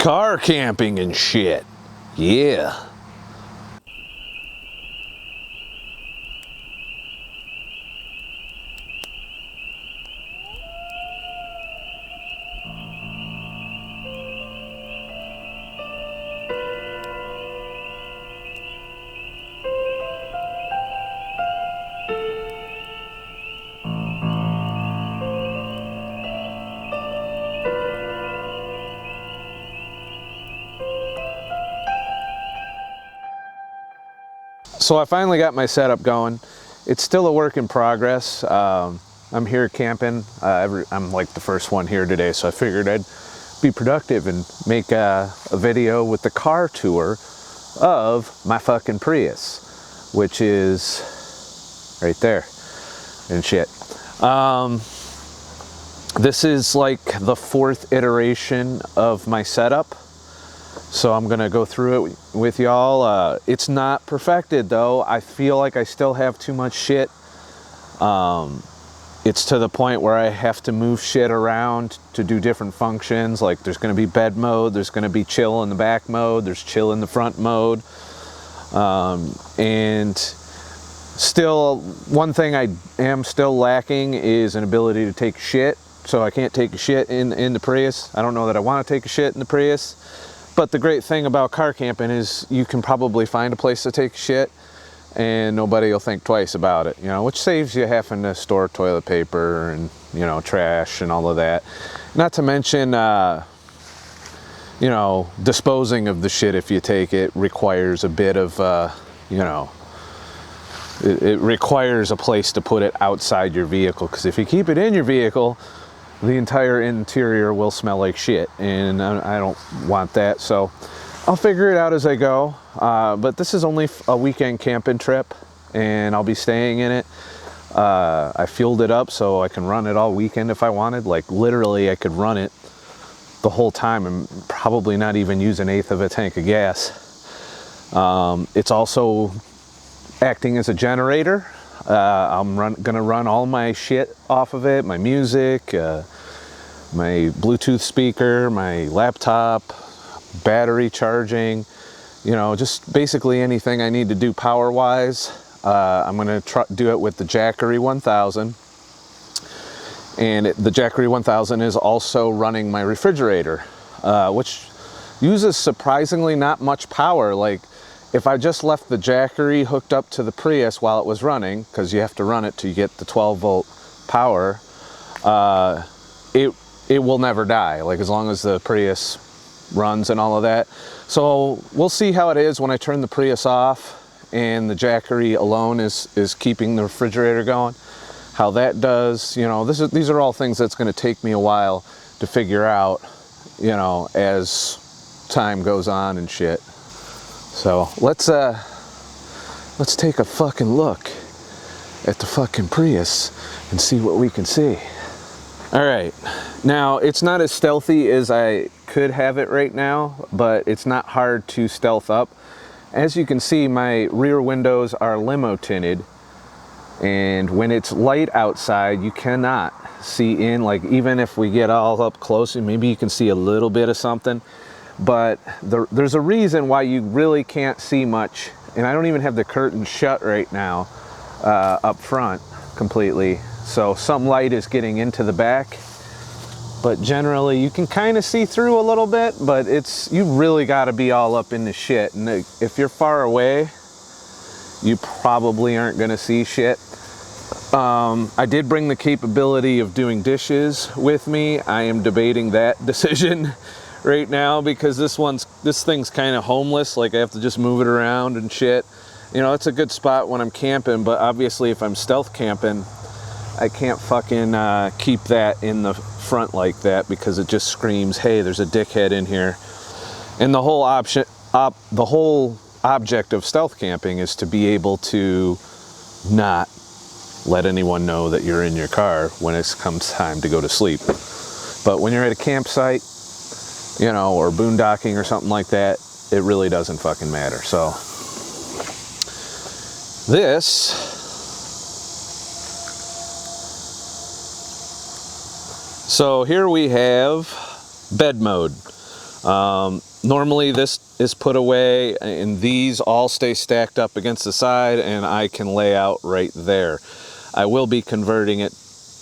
car camping and shit. Yeah. So I finally got my setup going. It's still a work in progress. I'm here camping. I'm like the first one here today, so I figured I'd be productive and make a video with the car tour of my fucking Prius, which is right there and shit. This is like the 4th iteration of my setup. So I'm gonna go through it with y'all. It's not perfected though. I feel like I still have too much shit. It's to the point where I have to move shit around to do different functions. Like there's gonna be bed mode, there's gonna be chill in the back mode, there's chill in the front mode. And still, one thing I am still lacking is an ability to take shit. So I can't take a shit in the Prius. I don't know that I wanna take a shit in the Prius. But the great thing about car camping is you can probably find a place to take shit and nobody will think twice about it, you know, which saves you having to store toilet paper and, you know, trash and all of that. Not to mention, you know, disposing of the shit if you take it requires a bit of, you know, it requires a place to put it outside your vehicle, because if you keep it in your vehicle, the entire interior will smell like shit, and I don't want that, so I'll figure it out as I go. But this is only a weekend camping trip, and I'll be staying in it. I fueled it up so I can run it all weekend if I wanted. Like literally I could run it the whole time and probably not even use 1/8 of a tank of gas. It's also acting as a generator. I'm gonna run all my shit off of it, my music, my Bluetooth speaker, my laptop, battery charging, you know, just basically anything I need to do power wise. I'm gonna do it with the Jackery 1000, and the Jackery 1000 is also running my refrigerator, which uses surprisingly not much power. Like if I just left the Jackery hooked up to the Prius while it was running, because you have to run it to get the 12-volt power, it will never die, like as long as the Prius runs and all of that. So we'll see how it is when I turn the Prius off and the Jackery alone is keeping the refrigerator going, how that does. You know, these are all things that's going to take me a while to figure out, you know, as time goes on and shit. So let's take a fucking look at the fucking Prius and see what we can see. All right, now it's not as stealthy as I could have it right now, but it's not hard to stealth up. As you can see, my rear windows are limo tinted, and when it's light outside, you cannot see in. Like even if we get all up close, maybe you can see a little bit of something. But there's a reason why you really can't see much, and I don't even have the curtain shut right now up front completely, so some light is getting into the back, but generally you can kind of see through a little bit, but you really got to be all up in the shit, and if you're far away you probably aren't going to see shit. I did bring the capability of doing dishes with me. I am debating that decision right now, because this thing's kind of homeless. Like I have to just move it around and shit. You know, it's a good spot when I'm camping, but obviously if I'm stealth camping, I can't fucking keep that in the front like that, because it just screams, hey, there's a dickhead in here. And the whole object of stealth camping is to be able to not let anyone know that you're in your car when it comes time to go to sleep. But when you're at a campsite, you know, or boondocking or something like that, it really doesn't fucking matter. So so here we have bed mode. Normally this is put away and these all stay stacked up against the side and I can lay out right there. I will be converting it,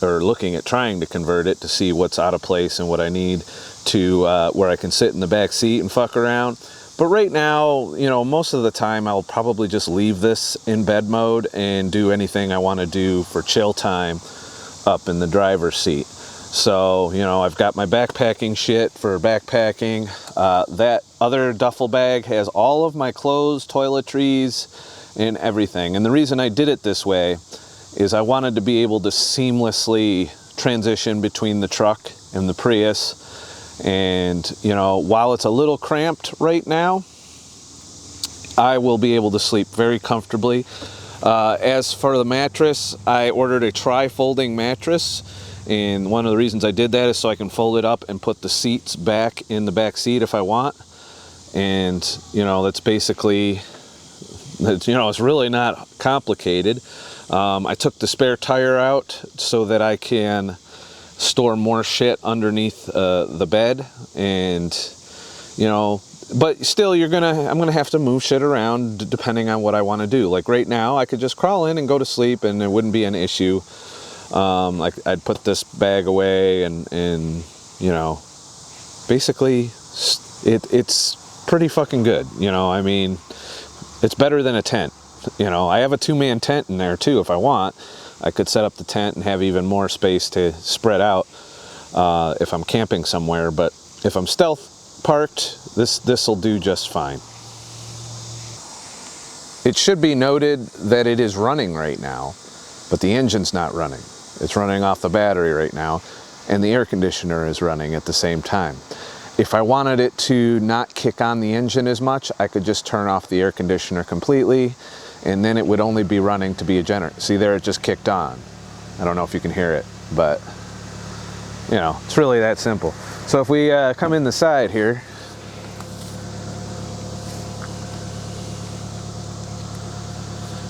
or looking at trying to convert it to see what's out of place and what I need to where I can sit in the back seat and fuck around. But right now, you know, most of the time I'll probably just leave this in bed mode and do anything I want to do for chill time up in the driver's seat. So, you know, I've got my backpacking shit for backpacking. That other duffel bag has all of my clothes, toiletries, and everything. And the reason I did it this way is I wanted to be able to seamlessly transition between the truck and the Prius. And, you know, while it's a little cramped right now, I will be able to sleep very comfortably. As for the mattress, I ordered a tri-folding mattress. And one of the reasons I did that is so I can fold it up and put the seats back in the back seat if I want. And, you know, that's basically, you know, it's really not complicated. I took the spare tire out so that I can store more shit underneath the bed. And, you know, but still I'm gonna have to move shit around depending on what I want to do. Like right now, I could just crawl in and go to sleep and it wouldn't be an issue. Like I'd put this bag away and you know, basically it's pretty fucking good. You know, I mean, it's better than a tent. You know, I have a 2-man tent in there too. If I want, I could set up the tent and have even more space to spread out if I'm camping somewhere. But if I'm stealth parked, this will do just fine. It should be noted that it is running right now, but the engine's not running. It's running off the battery right now, and the air conditioner is running at the same time. If I wanted it to not kick on the engine as much, I could just turn off the air conditioner completely, and then it would only be running to be a generator. See there, it just kicked on. I don't know if you can hear it, but you know, it's really that simple. So if we come in the side here,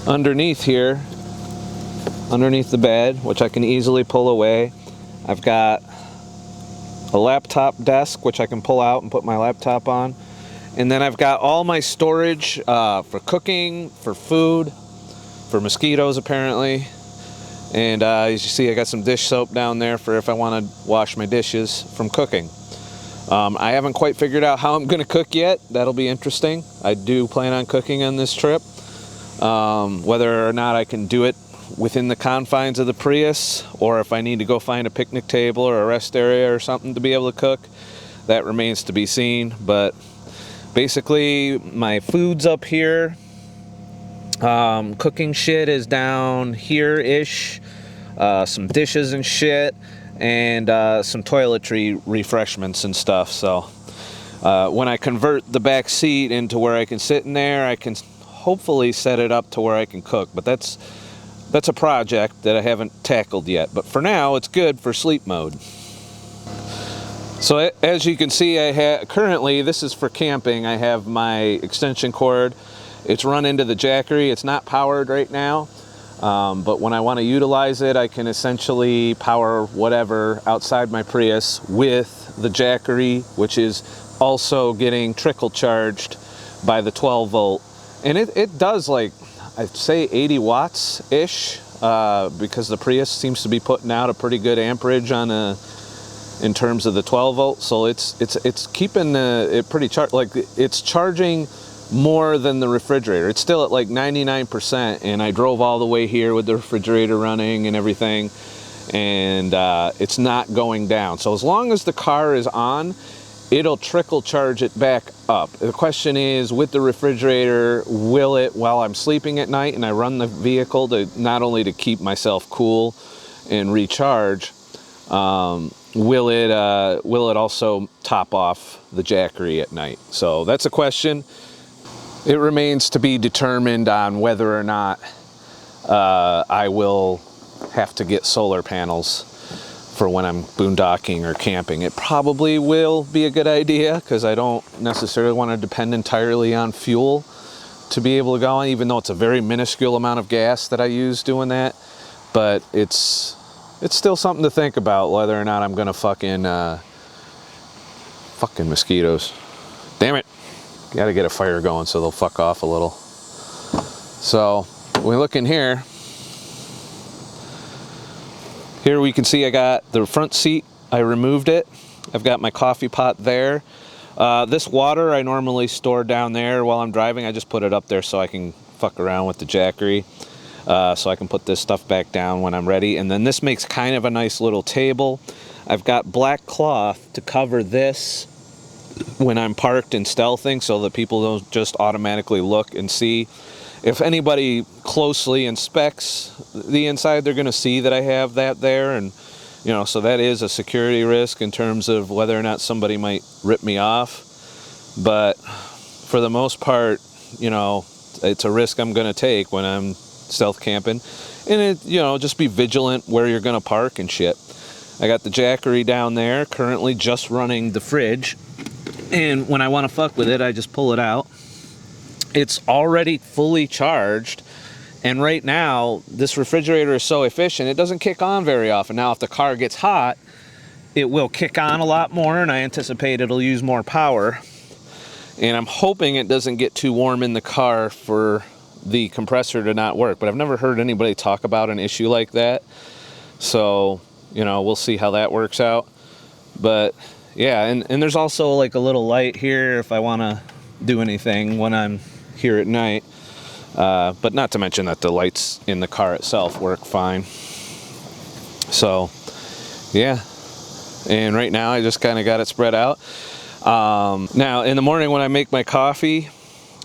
underneath here, underneath the bed, which I can easily pull away, I've got a laptop desk which I can pull out and put my laptop on, and then I've got all my storage for cooking, for food, for mosquitoes apparently, and as you see I got some dish soap down there for if I want to wash my dishes from cooking. I haven't quite figured out how I'm going to cook yet. That'll be interesting. I do plan on cooking on this trip. Whether or not I can do it within the confines of the Prius, or if I need to go find a picnic table or a rest area or something to be able to cook, that remains to be seen. But basically my food's up here, cooking shit is down here-ish, some dishes and shit, and some toiletry refreshments and stuff. So when I convert the back seat into where I can sit in there, I can hopefully set it up to where I can cook. But that's a project that I haven't tackled yet. But for now, it's good for sleep mode. So as you can see, I have currently, this is for camping, I have my extension cord. It's run into the Jackery. It's not powered right now, but when I want to utilize it, I can essentially power whatever outside my Prius with the Jackery, which is also getting trickle charged by the 12 volt. And it does, like, I'd say 80 watts ish, because the Prius seems to be putting out a pretty good amperage on in terms of the 12 volt. So it's keeping it pretty charged. Like, it's charging more than the refrigerator. It's still at like 99%, and I drove all the way here with the refrigerator running and everything, and it's not going down. So as long as the car is on, it'll trickle charge it back up. The question is, with the refrigerator, will it, while I'm sleeping at night and I run the vehicle to not only to keep myself cool and recharge, will it also top off the Jackery at night? So that's a question. It remains to be determined on whether or not I will have to get solar panels for when I'm boondocking or camping. It probably will be a good idea, because I don't necessarily want to depend entirely on fuel to be able to go on, even though it's a very minuscule amount of gas that I use doing that. But it's still something to think about, whether or not I'm gonna fucking Fucking mosquitoes. Damn it. Gotta get a fire going so they'll fuck off a little. So when we look in here, we can see I got the front seat. I removed it. I've got my coffee pot there. This water I normally store down there while I'm driving. I just put it up there so I can fuck around with the Jackery. So I can put this stuff back down when I'm ready. And then this makes kind of a nice little table. I've got black cloth to cover this when I'm parked and stealthing so that people don't just automatically look and see. If anybody closely inspects the inside, they're going to see that I have that there. And, you know, so that is a security risk in terms of whether or not somebody might rip me off. But for the most part, you know, it's a risk I'm going to take when I'm stealth camping. And, it, you know, just be vigilant where you're going to park and shit. I got the Jackery down there, currently just running the fridge. And when I want to fuck with it, I just pull it out. It's already fully charged. And right now, this refrigerator is so efficient, it doesn't kick on very often. Now, if the car gets hot, it will kick on a lot more, and I anticipate it'll use more power. And I'm hoping it doesn't get too warm in the car for the compressor to not work. But I've never heard anybody talk about an issue like that. So, you know, we'll see how that works out. But yeah, and there's also like a little light here if I want to do anything when I'm here at night. But not to mention that the lights in the car itself work fine. So yeah, and right now I just kind of got it spread out. Now in the morning when I make my coffee,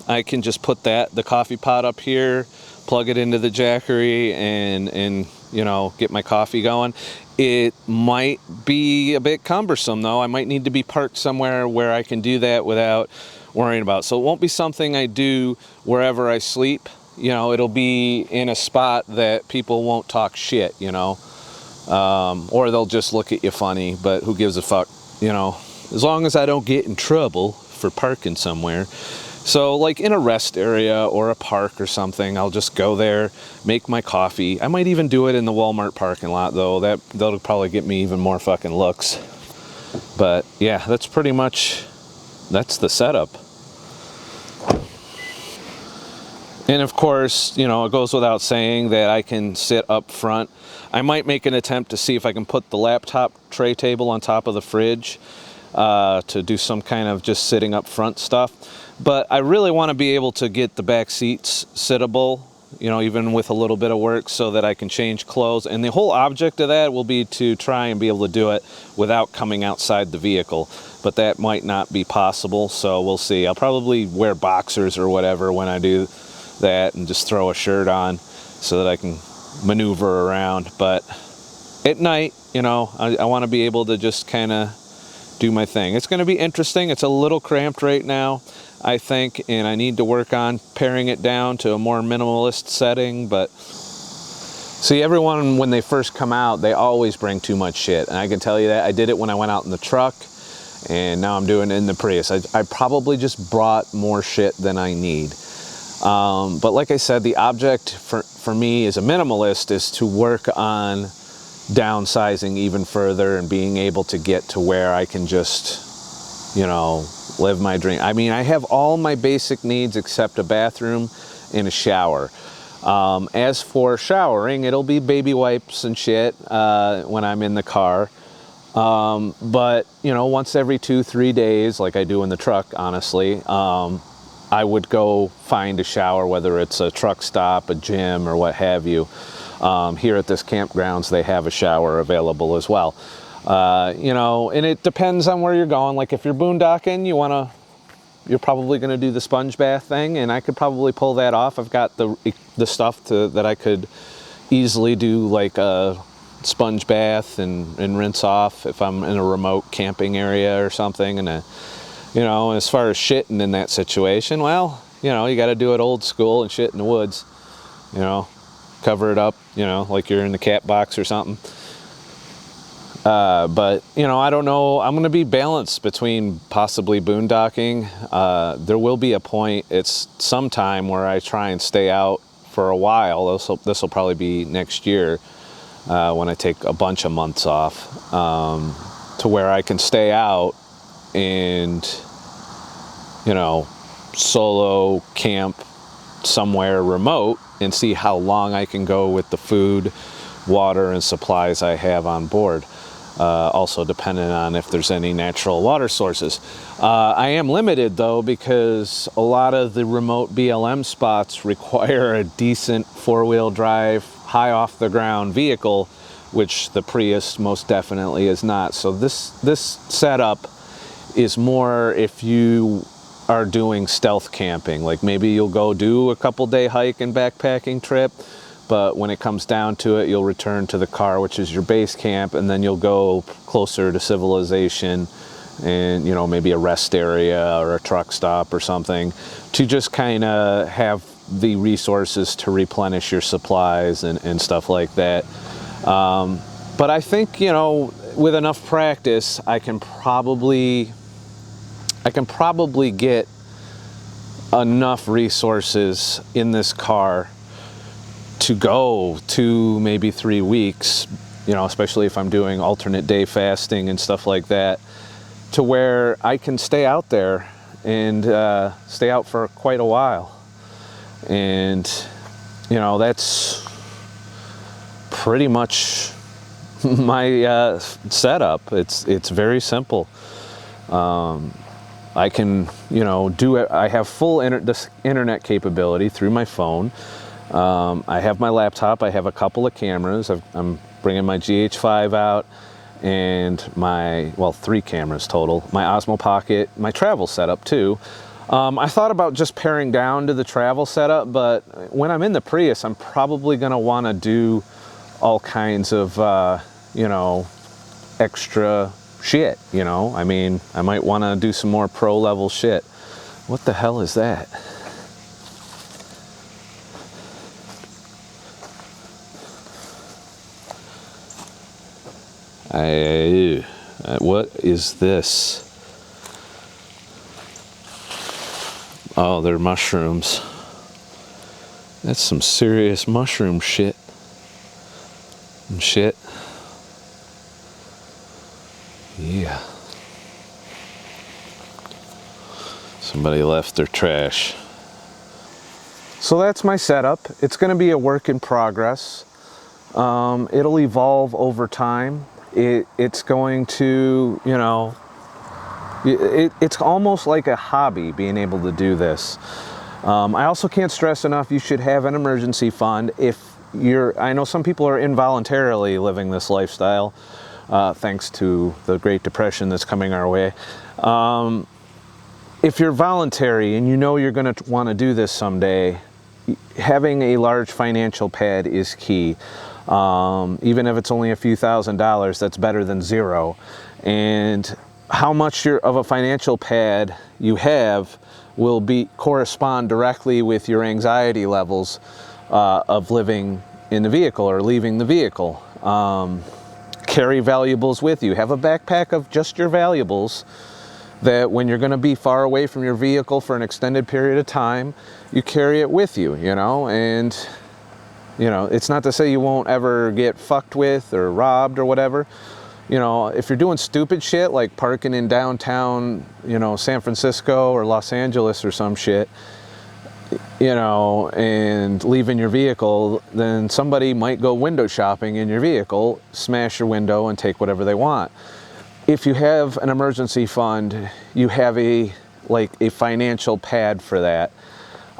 I can just put the coffee pot up here, plug it into the Jackery, and you know, get my coffee going. It might be a bit cumbersome though. I might need to be parked somewhere where I can do that without worrying about it. So it won't be something I do wherever I sleep. You know, it'll be in a spot that people won't talk shit, you know, or they'll just look at you funny, but who gives a fuck, you know, as long as I don't get in trouble for parking somewhere. So like in a rest area or a park or something, I'll just go there, make my coffee. I might even do it in the Walmart parking lot though. That'll probably get me even more fucking looks. But yeah, that's the setup. And of course, you know, it goes without saying that I can sit up front. I might make an attempt to see if I can put the laptop tray table on top of the fridge to do some kind of just sitting up front stuff. But I really want to be able to get the back seats sittable, you know, even with a little bit of work so that I can change clothes. And the whole object of that will be to try and be able to do it without coming outside the vehicle. But that might not be possible, so we'll see. I'll probably wear boxers or whatever when I do that and just throw a shirt on so that I can maneuver around. But at night, you know, I want to be able to just kind of do my thing. It's going to be interesting. It's a little cramped right now, I think, and I need to work on paring it down to a more minimalist setting. But see, everyone when they first come out, they always bring too much shit, and I can tell you that. I did it when I went out in the truck, and now I'm doing it in the Prius. I probably just brought more shit than I need. But like I said, the object for me as a minimalist is to work on downsizing even further and being able to get to where I can just, you know, live my dream. I mean, I have all my basic needs except a bathroom and a shower. As for showering, it'll be baby wipes and shit when I'm in the car. But, you know, once every 2-3 days, like I do in the truck, honestly, I would go find a shower, whether it's a truck stop, a gym, or what have you. Here at this campgrounds, they have a shower available as well. You know, and it depends on where you're going. Like if you're boondocking, you're probably going to do the sponge bath thing, and I could probably pull that off. I've got the stuff that I could easily do, like a sponge bath and rinse off if I'm in a remote camping area or something. And you know, as far as shitting in that situation, well, you know, you got to do it old school and shit in the woods. You know, cover it up, you know, like you're in the cat box or something. But, you know, I don't know. I'm going to be balanced between possibly boondocking. There will be a point, it's sometime where I try and stay out for a while. This will probably be next year when I take a bunch of months off, to where I can stay out and, you know, solo camp somewhere remote and see how long I can go with the food, water, and supplies I have on board. Also dependent on if there's any natural water sources. I am limited though, because a lot of the remote BLM spots require a decent four-wheel drive, high off the ground vehicle, which the Prius most definitely is not. So this setup is more if you are doing stealth camping, like maybe you'll go do a couple-day hike and backpacking trip, but when it comes down to it, you'll return to the car, which is your base camp, and then you'll go closer to civilization and, you know, maybe a rest area or a truck stop or something, to just kind of have the resources to replenish your supplies and stuff like that. But I think, you know, with enough practice, I can probably get enough resources in this car to go 2, maybe 3 weeks, you know, especially if I'm doing alternate day fasting and stuff like that, to where I can stay out there and stay out for quite a while. And, you know, that's pretty much my setup. It's very simple. I can, you know, do it. I have full internet capability through my phone. I have my laptop. I have a couple of cameras. I'm bringing my GH5 out, and my, well, 3 cameras total. My Osmo Pocket, my travel setup too. I thought about just paring down to the travel setup, but when I'm in the Prius, I'm probably gonna want to do all kinds of, you know, extra shit, you know? I mean, I might want to do some more pro level shit. What the hell is that? What is this? Oh, they're mushrooms. That's some serious mushroom shit. And shit. Yeah. Somebody left their trash. So that's my setup. It's going to be a work in progress. It'll evolve over time. It's going to, you know, it's almost like a hobby being able to do this. I also can't stress enough, you should have an emergency fund if you're, I know some people are involuntarily living this lifestyle, thanks to the Great Depression that's coming our way. If you're voluntary and you know you're going to want to do this someday, having a large financial pad is key. Even if it's only a few $1,000s, that's better than zero. And how much of a financial pad you have will correspond directly with your anxiety levels of living in the vehicle or leaving the vehicle. Carry valuables with you. Have a backpack of just your valuables, that when you're going to be far away from your vehicle for an extended period of time, you carry it with you, you know. And you know, it's not to say you won't ever get fucked with or robbed or whatever. You know, if you're doing stupid shit like parking in downtown, you know, San Francisco or Los Angeles or some shit, you know, and leaving your vehicle, then somebody might go window shopping in your vehicle, smash your window, and take whatever they want. If you have an emergency fund, you have a financial pad for that.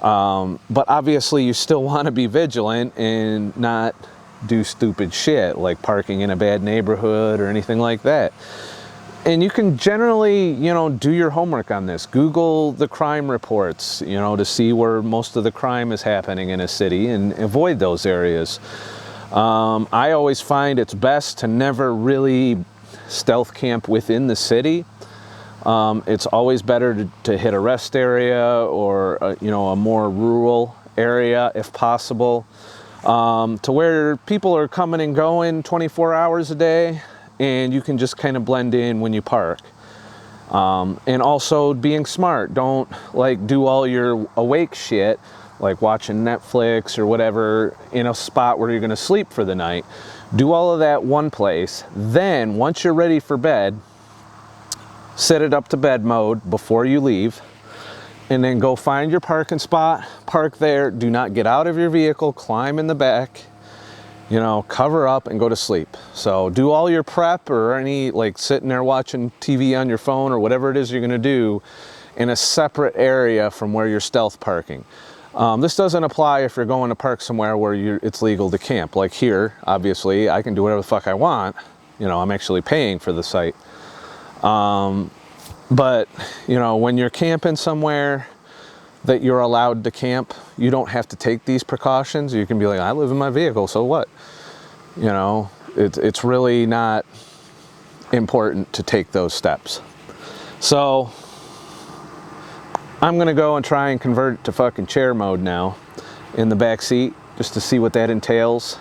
But obviously you still want to be vigilant and not do stupid shit like parking in a bad neighborhood or anything like that. And you can generally, you know, do your homework on this. Google the crime reports, you know, to see where most of the crime is happening in a city and avoid those areas. I always find it's best to never really stealth camp within the city. It's always better to hit a rest area or you know, a more rural area if possible, to where people are coming and going 24 hours a day, and you can just kind of blend in when you park. And also being smart. Don't like do all your awake shit, like watching Netflix or whatever, in a spot where you're going to sleep for the night. Do all of that one place. Then once you're ready for bed, set it up to bed mode before you leave, and then go find your parking spot, park there, do not get out of your vehicle, climb in the back, you know, cover up and go to sleep. So do all your prep or any, like sitting there watching TV on your phone or whatever it is you're gonna do in a separate area from where you're stealth parking. This doesn't apply if you're going to park somewhere where it's legal to camp. Like here, obviously, I can do whatever the fuck I want. You know, I'm actually paying for the site. But, you know, when you're camping somewhere that you're allowed to camp, you don't have to take these precautions. You can be like, I live in my vehicle, so what? You know, it's really not important to take those steps. So I'm gonna go and try and convert it to fucking chair mode now in the back seat, just to see what that entails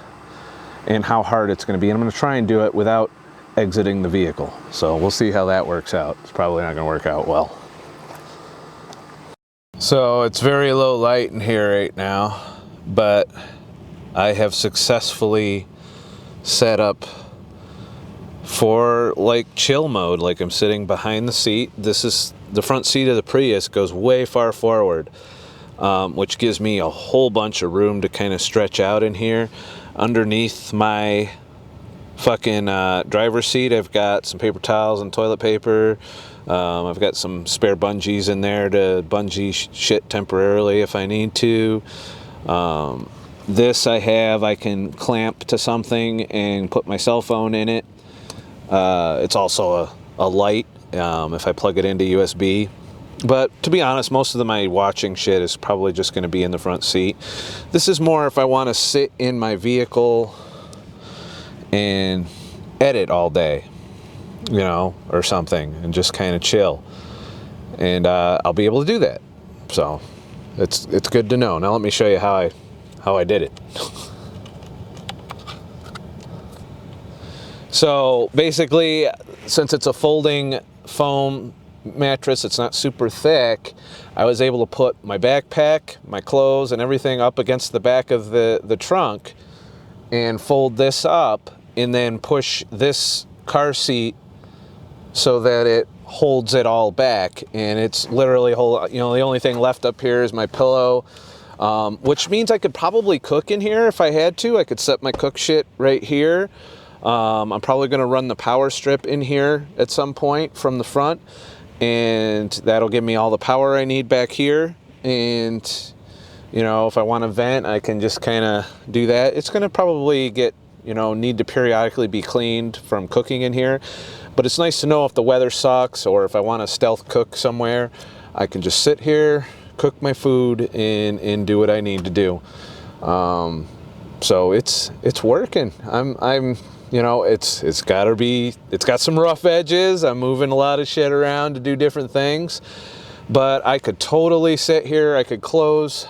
and how hard it's gonna be. And I'm gonna try and do it without exiting the vehicle. So we'll see how that works out. It's probably not gonna work out well. So it's very low light in here right now, but I have successfully set up for like chill mode. Like I'm sitting behind the seat. This is the front seat of the Prius, goes way far forward, which gives me a whole bunch of room to kind of stretch out in here. Underneath my fucking driver's seat, I've got some paper towels and toilet paper. I've got some spare bungees in there to bungee shit temporarily if I need to. This I can clamp to something and put my cell phone in it. It's also a light if I plug it into USB. But to be honest, most of my watching shit is probably just going to be in the front seat. This is more if I want to sit in my vehicle and edit all day, you know, or something, and just kind of chill. And I'll be able to do that. So it's good to know. Now let me show you how I did it. So basically, since it's a folding foam mattress, it's not super thick, I was able to put my backpack, my clothes, and everything up against the back of the trunk and fold this up and then push this car seat so that it holds it all back. And it's literally you know, the only thing left up here is my pillow, which means I could probably cook in here if I had to. I could set my cook shit right here. I'm probably going to run the power strip in here at some point from the front, and that'll give me all the power I need back here. And, you know, if I want to vent, I can just kind of do that. It's going to probably need to periodically be cleaned from cooking in here, but it's nice to know if the weather sucks or if I want to stealth cook somewhere, I can just sit here, cook my food, and do what I need to do. So it's working. I'm you know, it's got some rough edges. I'm moving a lot of shit around to do different things, but I could totally sit here. I could close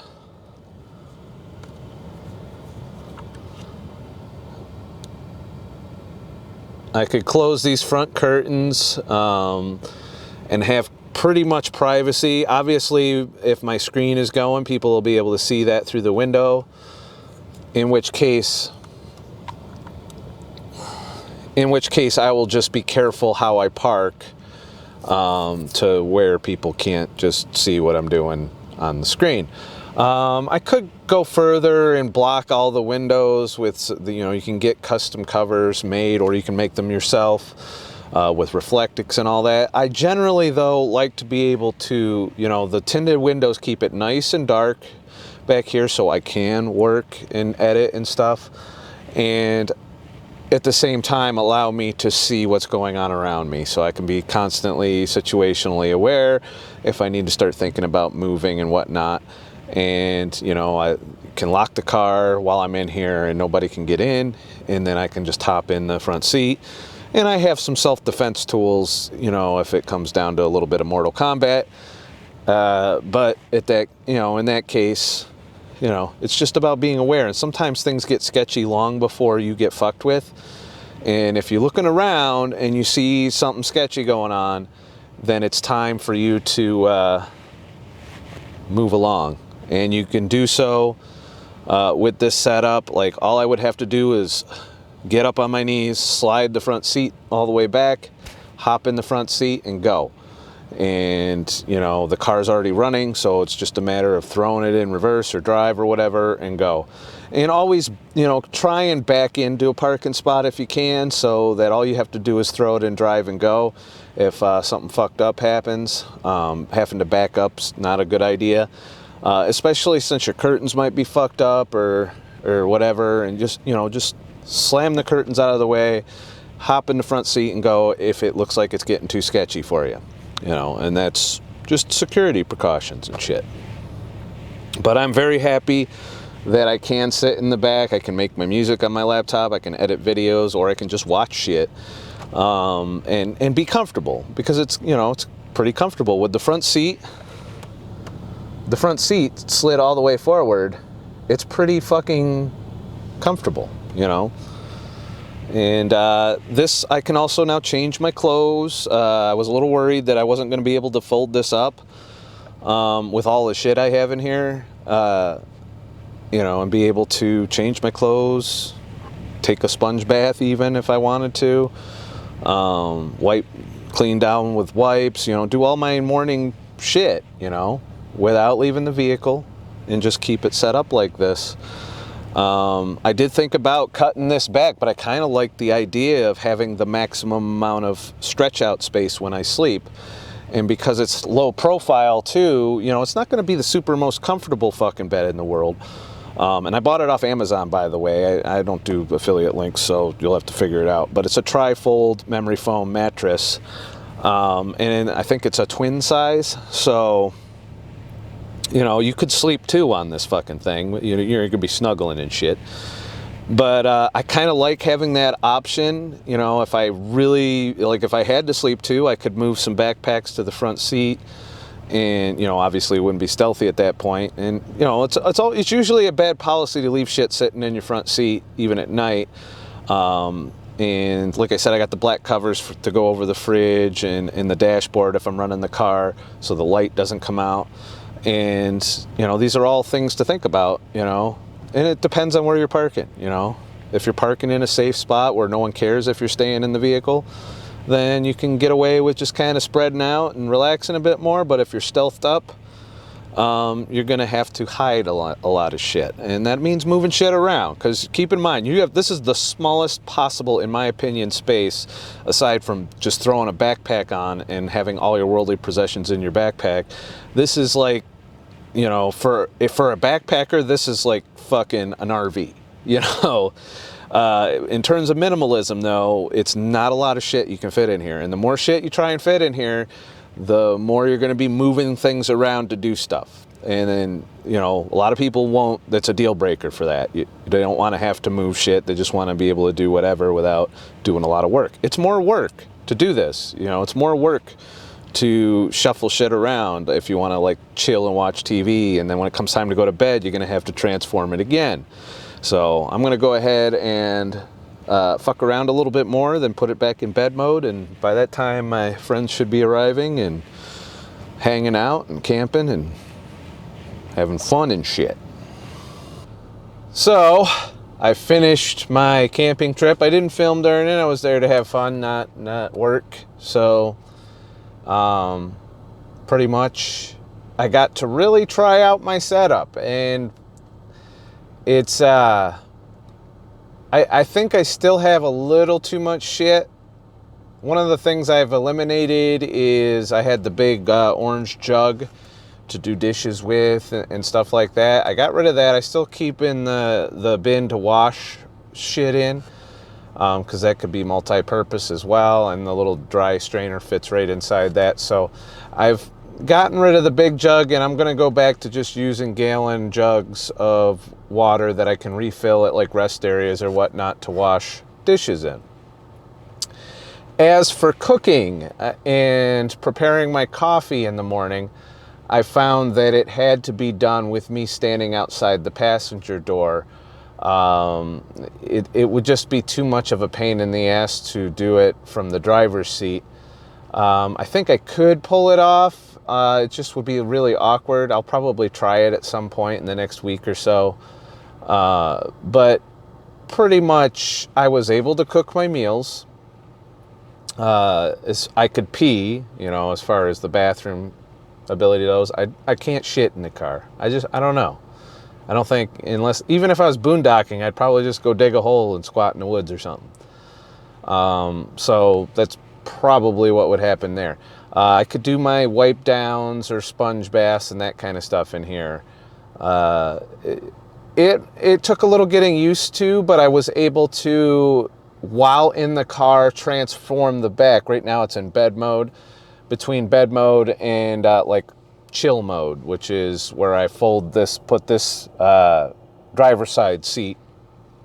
these front curtains and have pretty much privacy. Obviously, if my screen is going, people will be able to see that through the window, in which case I will just be careful how I park to where people can't just see what I'm doing on the screen. I could go further and block all the windows with, you can get custom covers made, or you can make them yourself with Reflectix and all that. I generally, though, like to be able to, the tinted windows keep it nice and dark back here so I can work and edit and stuff, and at the same time allow me to see what's going on around me, so I can be constantly situationally aware if I need to start thinking about moving and whatnot. And I can lock the car while I'm in here and nobody can get in, and then I can just hop in the front seat. And I have some self-defense tools, if it comes down to a little bit of Mortal Kombat. But at that, in that case, it's just about being aware. And sometimes things get sketchy long before you get fucked with. And if you're looking around and you see something sketchy going on, then it's time for you to move along. And you can do so with this setup. Like, all I would have to do is get up on my knees, slide the front seat all the way back, hop in the front seat and go. And, you know, the car's already running, so it's just a matter of throwing it in reverse or drive or whatever and go. And always, you know, try and back into a parking spot if you can, so that all you have to do is throw it in drive and go. If something fucked up happens, having to back up's not a good idea, especially since your curtains might be fucked up or whatever, and just, you know, just slam the curtains out of the way, hop in the front seat and go if it looks like it's getting too sketchy for you. You know, and that's just security precautions and shit. But I'm very happy that I can sit in the back. I can make my music on my laptop. I can edit videos, or I can just watch shit and be comfortable, because it's, you know, it's pretty comfortable with the front seat. The front seat slid all the way forward. It's pretty fucking comfortable, you know. And this, I can also now change my clothes. I was a little worried that I wasn't going to be able to fold this up with all the shit I have in here, you know, and be able to change my clothes, take a sponge bath even if I wanted to, wipe, clean down with wipes, you know, do all my morning shit, you know, without leaving the vehicle, and just keep it set up like this. I did think about cutting this back, but I kind of like the idea of having the maximum amount of stretch out space when I sleep. And because it's low profile too, you know, it's not going to be the super most comfortable fucking bed in the world. And I bought it off Amazon, by the way. I don't do affiliate links, so you'll have to figure it out. But it's a tri-fold memory foam mattress. And I think it's a twin size. So, you know, you could sleep two on this fucking thing. You're gonna be snuggling and shit. But I kind of like having that option. You know, if I really, like, if I had to sleep two, I could move some backpacks to the front seat. And, you know, obviously it wouldn't be stealthy at that point. And, you know, it's usually a bad policy to leave shit sitting in your front seat, even at night. And like I said, I got the black covers to go over the fridge and the dashboard if I'm running the car, so the light doesn't come out. And, you know, these are all things to think about, you know, and it depends on where you're parking, you know. If you're parking in a safe spot where no one cares if you're staying in the vehicle, then you can get away with just kind of spreading out and relaxing a bit more. But if you're stealthed up, you're going to have to hide a lot of shit. And that means moving shit around, because keep in mind, this is the smallest possible, in my opinion, space, aside from just throwing a backpack on and having all your worldly possessions in your backpack. This is like, you know, for a backpacker, this is like fucking an RV, you know. In terms of minimalism, though, it's not a lot of shit you can fit in here. And the more shit you try and fit in here, the more you're going to be moving things around to do stuff. And then, you know, a lot of people won't, that's a deal breaker for that. They don't want to have to move shit. They just want to be able to do whatever without doing a lot of work. It's more work to do this. You know, it's more work to shuffle shit around if you want to, like, chill and watch TV. And then when it comes time to go to bed, you're going to have to transform it again. So I'm going to go ahead and fuck around a little bit more, then put it back in bed mode. And by that time, my friends should be arriving and hanging out and camping and having fun and shit. So I finished my camping trip. I didn't film during it. I was there to have fun, not work. So pretty much I got to really try out my setup, and it's I think I still have a little too much shit. One of the things I've eliminated is I had the big orange jug to do dishes with and stuff like that. I got rid of that. I still keep in the bin to wash shit in, because that could be multi-purpose as well, and the little dry strainer fits right inside that. So I've gotten rid of the big jug, and I'm going to go back to just using gallon jugs of water that I can refill at, like, rest areas or whatnot to wash dishes in. As for cooking and preparing my coffee in the morning, I found that it had to be done with me standing outside the passenger door. It would just be too much of a pain in the ass to do it from the driver's seat. I think I could pull it off. It just would be really awkward. I'll probably try it at some point in the next week or so. But pretty much I was able to cook my meals. I could pee, you know, as far as the bathroom ability goes. I can't shit in the car. I don't know. I don't think, unless, even if I was boondocking, I'd probably just go dig a hole and squat in the woods or something. So that's probably what would happen there. I could do my wipe downs or sponge baths and that kind of stuff in here. It took a little getting used to, but I was able to, while in the car, transform the back. Right now it's in bed mode, between bed mode and like chill mode, which is where I put this driver's side seat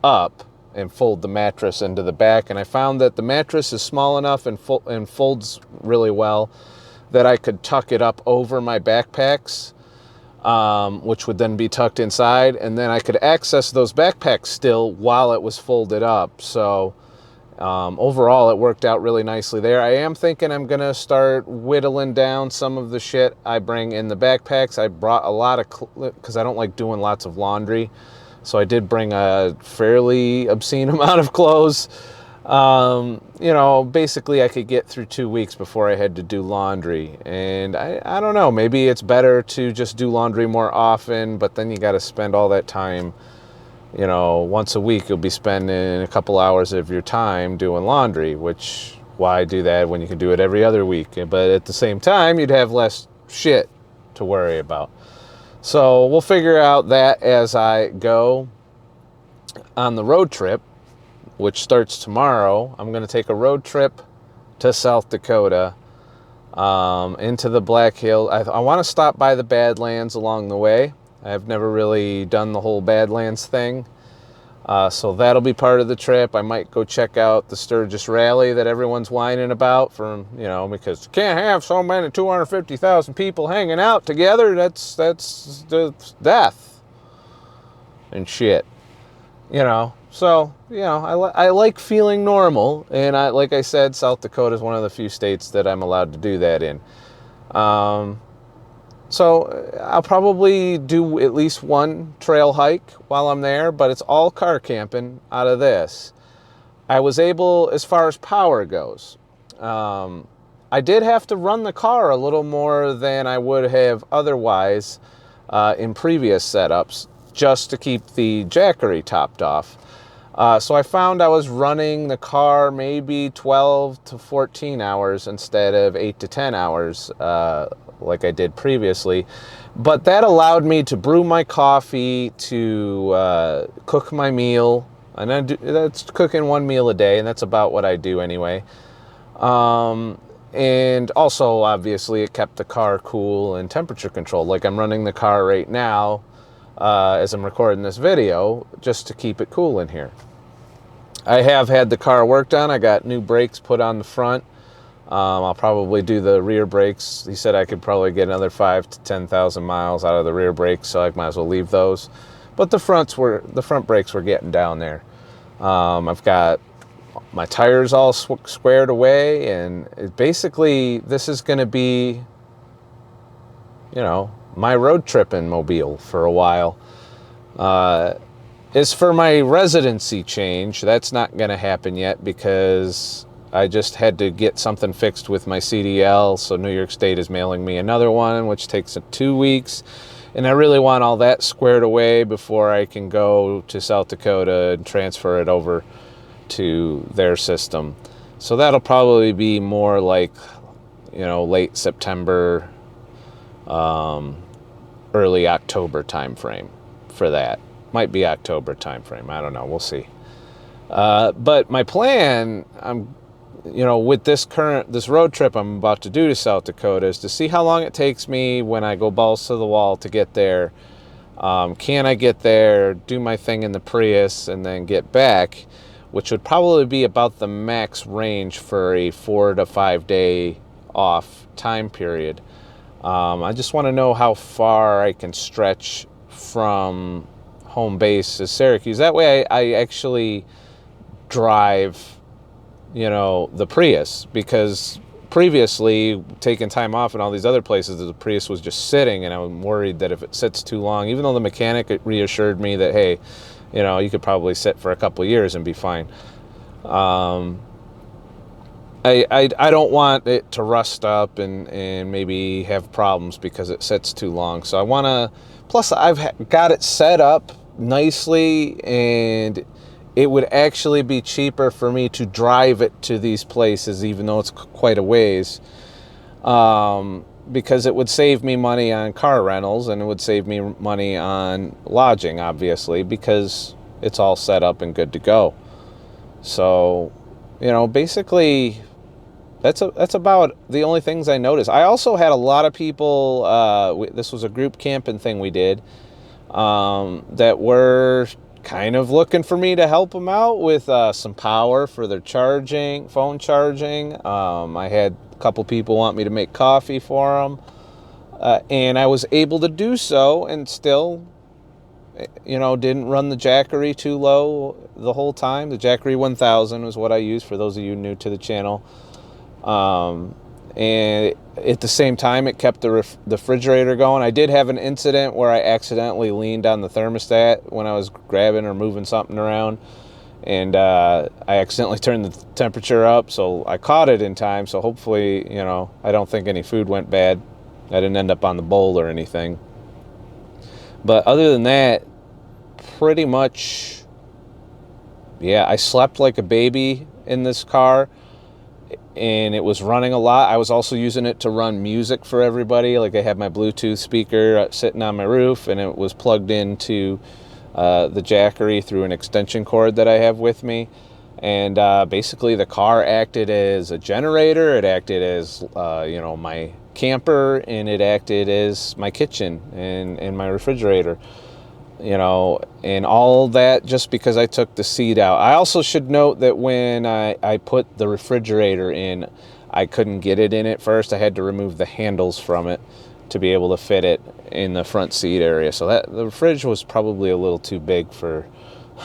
up and fold the mattress into the back. And I found that the mattress is small enough and folds really well that I could tuck it up over my backpacks, which would then be tucked inside, and then I could access those backpacks still while it was folded up. So overall, it worked out really nicely there. I am thinking I'm going to start whittling down some of the shit I bring in the backpacks. I brought a lot of, because I don't like doing lots of laundry. So I did bring a fairly obscene amount of clothes. You know, basically I could get through 2 weeks before I had to do laundry. And I don't know, maybe it's better to just do laundry more often, but then you got to spend all that time. You know, once a week you'll be spending a couple hours of your time doing laundry, which, why do that when you can do it every other week? But at the same time, you'd have less shit to worry about. So we'll figure out that as I go on the road trip, which starts tomorrow. I'm going to take a road trip to South Dakota, into the Black Hills. I want to stop by the Badlands along the way. I've never really done the whole Badlands thing. So that'll be part of the trip. I might go check out the Sturgis Rally that everyone's whining about, from, you know, because you can't have so many 250,000 people hanging out together. That's death and shit, you know. So, you know, I like feeling normal, and like I said, South Dakota is one of the few states that I'm allowed to do that in. So I'll probably do at least one trail hike while I'm there, but it's all car camping out of this. I was able, as far as power goes, I did have to run the car a little more than I would have otherwise in previous setups, just to keep the jackery topped off. So I found I was running the car maybe 12 to 14 hours instead of 8 to 10 hours like I did previously. But that allowed me to brew my coffee, to cook my meal. And that's cooking one meal a day, and that's about what I do anyway. And also, obviously, it kept the car cool and temperature controlled. Like I'm running the car right now as I'm recording this video, just to keep it cool in here. I have had the car worked on. I got new brakes put on the front. I'll probably do the rear brakes. He said I could probably get another 5,000 to 10,000 miles out of the rear brakes, so I might as well leave those. But the front brakes were getting down there. I've got my tires all squared away, and basically this is going to be, you know, my road tripping mobile for a while. As for my residency change, that's not going to happen yet because I just had to get something fixed with my CDL, so New York State is mailing me another one, which takes 2 weeks. And I really want all that squared away before I can go to South Dakota and transfer it over to their system. So that'll probably be more like, you know, late September, early October timeframe for that. Might be October timeframe. I don't know. We'll see. But my plan, you know, with this road trip I'm about to do to South Dakota, is to see how long it takes me when I go balls to the wall to get there. Can I get there, do my thing in the Prius, and then get back, which would probably be about the max range for a 4 to 5 day off time period. I just want to know how far I can stretch from home base is Syracuse. That way I actually drive, you know, the Prius, because previously, taking time off in all these other places, the Prius was just sitting, and I'm worried that if it sits too long, even though the mechanic reassured me that, hey, you know, you could probably sit for a couple of years and be fine. I I don't want it to rust up and maybe have problems because it sits too long. So I want to, plus I've got it set up nicely, and it would actually be cheaper for me to drive it to these places, even though it's quite a ways, because it would save me money on car rentals, and it would save me money on lodging, obviously, because it's all set up and good to go. So, you know, basically that's about the only things I noticed. I also had a lot of people, this was a group camping thing we did, that were kind of looking for me to help them out with some power for their charging, phone charging. I had a couple people want me to make coffee for them, and I was able to do so, and still, you know, didn't run the Jackery too low the whole time. The Jackery 1000 was what I used, for those of you new to the channel. And at the same time, it kept the refrigerator going. I did have an incident where I accidentally leaned on the thermostat when I was grabbing or moving something around, and I accidentally turned the temperature up, so I caught it in time. So hopefully, you know, I don't think any food went bad. I didn't end up on the bowl or anything. But other than that, pretty much, yeah, I slept like a baby in this car, and it was running a lot. I was also using it to run music for everybody. Like, I had my Bluetooth speaker sitting on my roof, and it was plugged into the Jackery through an extension cord that I have with me. And basically the car acted as a generator. It acted as, you know, my camper, and it acted as my kitchen and my refrigerator. You know, and all that just because I took the seat out. I also should note that when I put the refrigerator in, I couldn't get it in at first. I had to remove the handles from it to be able to fit it in the front seat area. So that the fridge was probably a little too big for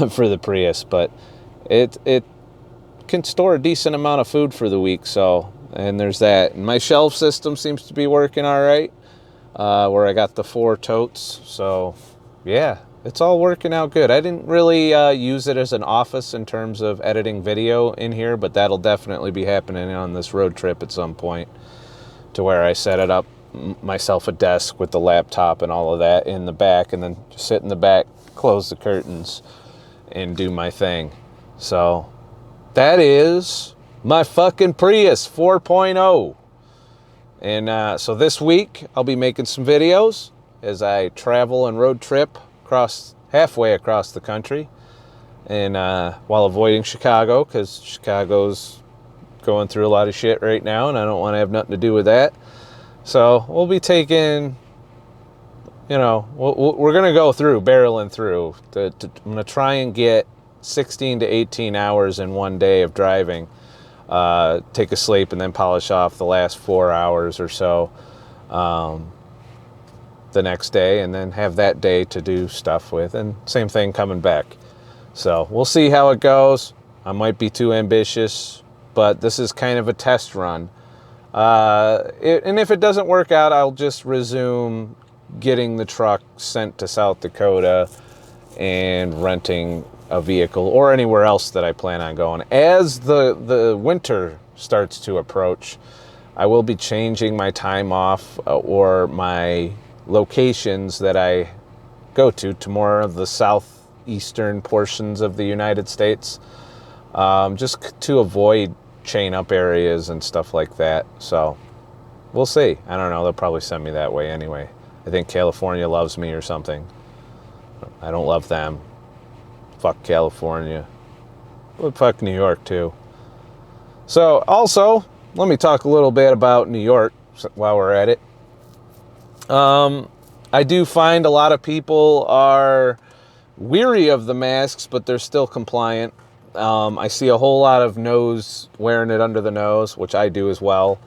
for the Prius, but it can store a decent amount of food for the week. So, and there's that. And my shelf system seems to be working all right, where I got the 4 totes. So yeah, it's all working out good. I didn't really use it as an office in terms of editing video in here, but that'll definitely be happening on this road trip at some point, to where I set it up myself a desk with the laptop and all of that in the back, and then just sit in the back, close the curtains, and do my thing. So that is my fucking Prius 4.0. And so this week I'll be making some videos as I travel and road trip halfway across the country, and while avoiding Chicago, because Chicago's going through a lot of shit right now, and I don't want to have nothing to do with that. So we'll be taking, you know, we're going to go through, barreling through. I'm going to try and get 16 to 18 hours in one day of driving, take a sleep, and then polish off the last 4 hours or so the next day, and then have that day to do stuff with, and same thing coming back. So we'll see how it goes. I might be too ambitious, but this is kind of a test run. And if it doesn't work out, I'll just resume getting the truck sent to South Dakota and renting a vehicle, or anywhere else that I plan on going. As the winter starts to approach, I will be changing my time off or my locations that I go to more of the southeastern portions of the United States, just to avoid chain up areas and stuff like that. So we'll see. I don't know. They'll probably send me that way anyway. I think California loves me or something. I don't love them. Fuck California. But fuck New York too. So also, let me talk a little bit about New York while we're at it. I do find a lot of people are weary of the masks, but they're still compliant. I see a whole lot of wearing it under the nose, which I do as well.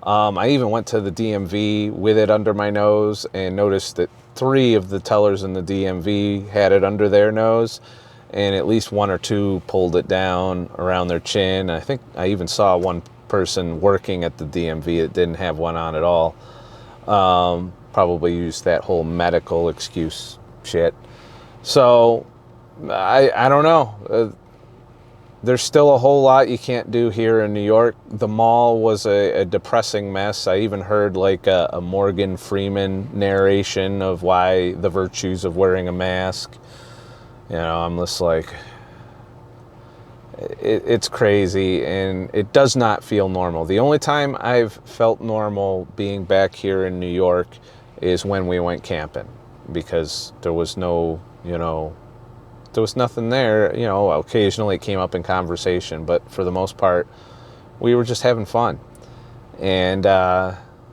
I even went to the DMV with it under my nose and noticed that 3 of the tellers in the DMV had it under their nose, and at least 1 or 2 pulled it down around their chin. I think I even saw one person working at the DMV that didn't have one on at all. Probably used that whole medical excuse shit. So I don't know. there's still a whole lot you can't do here in New York. The mall was a depressing mess. I even heard like a Morgan Freeman narration of why the virtues of wearing a mask. You know, I'm just like, it's crazy, and it does not feel normal. The only time I've felt normal being back here in New York is when we went camping, because there was no, you know, there was nothing there. You know, occasionally it came up in conversation, but for the most part, we were just having fun. And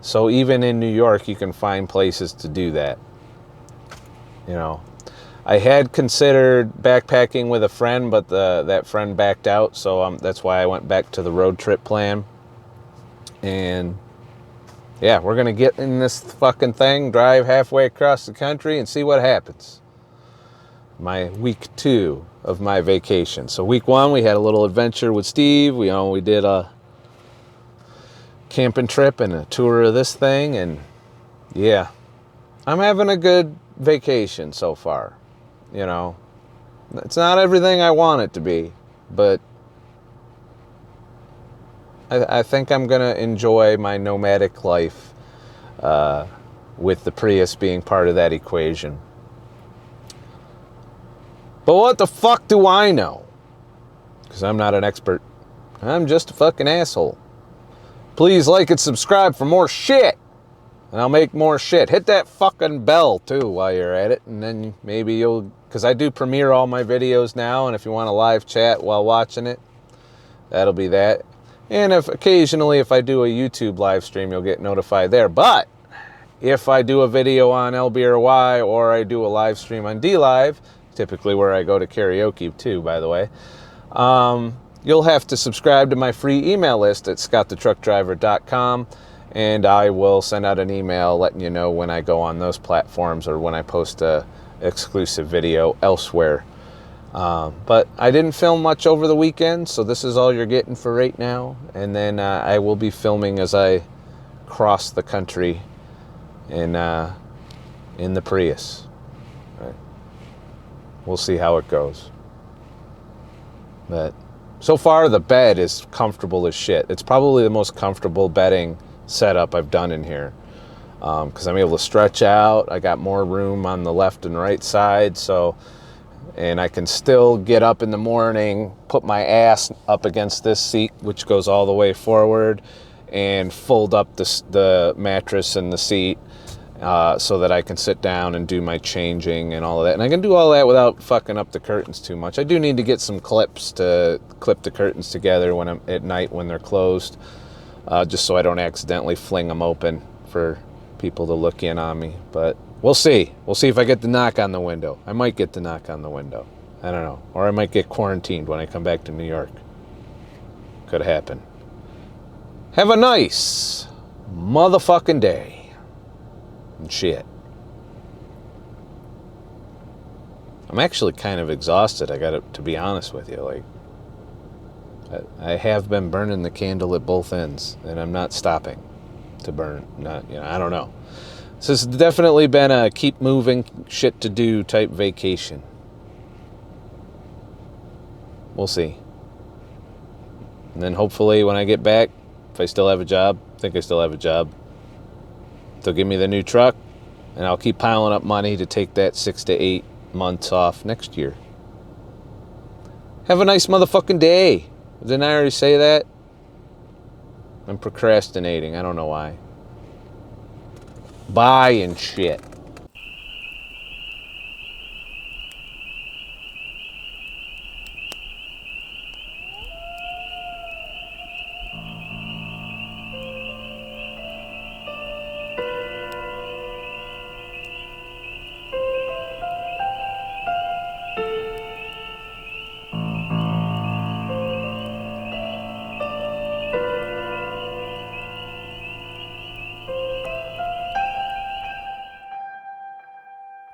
so even in New York, you can find places to do that. You know, I had considered backpacking with a friend, but that friend backed out, so that's why I went back to the road trip plan. And yeah, we're gonna get in this fucking thing, drive halfway across the country, and see what happens. My week 2 of my vacation. So week 1, we had a little adventure with Steve. We did a camping trip and a tour of this thing, and yeah, I'm having a good vacation so far. You know, it's not everything I want it to be, but I think I'm gonna enjoy my nomadic life with the Prius being part of that equation. But what the fuck do I know? Because I'm not an expert. I'm just a fucking asshole. Please like and subscribe for more shit. And I'll make more shit. Hit that fucking bell, too, while you're at it. And then maybe you'll... Because I do premiere all my videos now. And if you want a live chat while watching it, that'll be that. And occasionally, if I do a YouTube live stream, you'll get notified there. But if I do a video on LBRY or I do a live stream on dlive... typically where I go to karaoke too, by the way, you'll have to subscribe to my free email list at ScottTheTruckDriver.com, and I will send out an email letting you know when I go on those platforms or when I post a exclusive video elsewhere. But I didn't film much over the weekend, so this is all you're getting for right now. And then I will be filming as I cross the country in the Prius. We'll see how it goes. But so far, the bed is comfortable as shit. It's probably the most comfortable bedding setup I've done in here. Because I'm able to stretch out. I got more room on the left and right side. And I can still get up in the morning, put my ass up against this seat, which goes all the way forward, and fold up the mattress and the seat. So that I can sit down and do my changing and all of that. And I can do all that without fucking up the curtains too much. I do need to get some clips to clip the curtains together when I'm at night when they're closed, just so I don't accidentally fling them open for people to look in on me. But we'll see. We'll see if I get the knock on the window. I might get the knock on the window. I don't know. Or I might get quarantined when I come back to New York. Could happen. Have a nice motherfucking day. And shit. I'm actually kind of exhausted, I gotta, to be honest with you. Like, I have been burning the candle at both ends, and I'm not stopping to burn. Not, you know, I don't know. This has definitely been a keep moving, shit to do type vacation. We'll see. And then hopefully when I get back, if I still have a job, I think I still have a job, they'll give me the new truck, and I'll keep piling up money to take that 6 to 8 months off next year. Have a nice motherfucking day. Didn't I already say that? I'm procrastinating. I don't know why. Bye and shit.